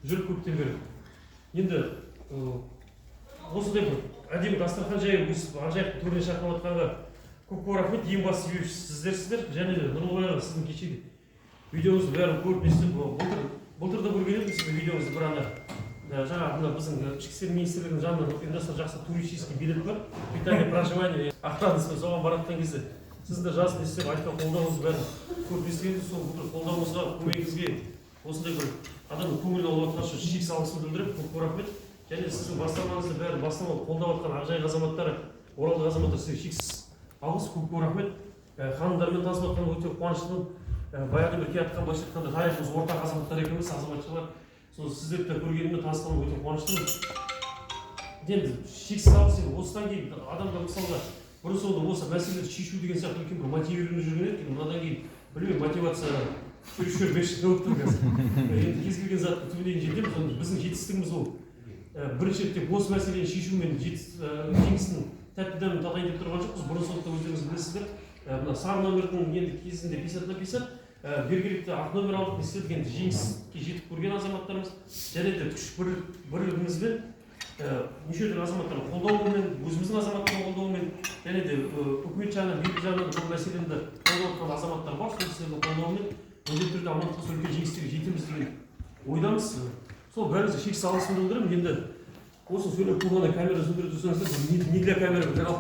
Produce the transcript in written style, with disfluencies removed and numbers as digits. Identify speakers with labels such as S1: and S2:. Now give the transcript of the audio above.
S1: жүр көптен бері. Енді осындай бір әдемі дастархан жайып өсіп ақжайықтың төріне шақырып отқанға көп рахмет. Ең басты себепші сіздерсіздер. және де Нұрғали аға, сіздің кешегі видеоңызды бәрін көріп естіп, былтыр да көрген едім сіздің видеоңызды. бір ана жаңа біздің ішкі істер министрлігінің жанынан ұйымдастырған жақсы туристический билет бар, питание, проживание ақтадыңыз. Соған баратқан кезде сіздің де жазып істеп айтқан қолдауыңызды бәрін көріп естігенде, сол бүкіл қолдауыңызға, көмегіңізге осындай бір адамның көңілін алып отқан үшін шексіз алғысымды білдіріп, көп рахмет. және сіздің бастамаңызды бәрін бастамалы қолдап отқан Ақжайық азаматтары, Оралдық азаматтар, сізге шексіз алғыс, көп рахмет. Ханымдармен танысып отқаныма өте қуаныштымын. Баяғыда бір келатқан былайша айтқанда тарихымыз ортақ азаматтар екенбіз, азаматшылар. Сол сіздерді көргеніме танысқаныма өте қуаныштымын. Енді шексіз алғыс. Осыдан кейін адамдар мысалға бұрын соңды осы мәселелерді шешу деген сияқты үлкен бір мотивированный жүрген еді. Мынадан кейін білмеймін, мотивация жүріп 5 жыл өтті қазір. Енді кез келген затты түбіне жетеміз. Біздің жетістігіміз ол бірінші тек осы мәселені шешумен жеңісінің тәтті дәмін татайын деп тұрған жоқпыз. Бұрын соңды өздеріңіз білесіздер. Мына сары номердің енді кезінде 50/50 бергілікті ақ номер алдық істедік. енді жеңіске жетіп көрген азаматтарымыз, және де күш бірлігімізбен неше түрлі азаматтардың қолдауымен, өзіміздің азаматтардың қолдауымен, және де үкімет жағынан, билік жағынан бұл мәселені қолдап отқан азаматтар бар. Сол кісілердің қолдауымен міндетті түрде амандыққа үлкен жеңістерге жетеміз деген ойдамыз. Сол бәріңізге шексіз алғысымды білдіремін. Енді осы сөйлеп тұрғанда камера сөндіріп тұрсаңыздар, не для камеры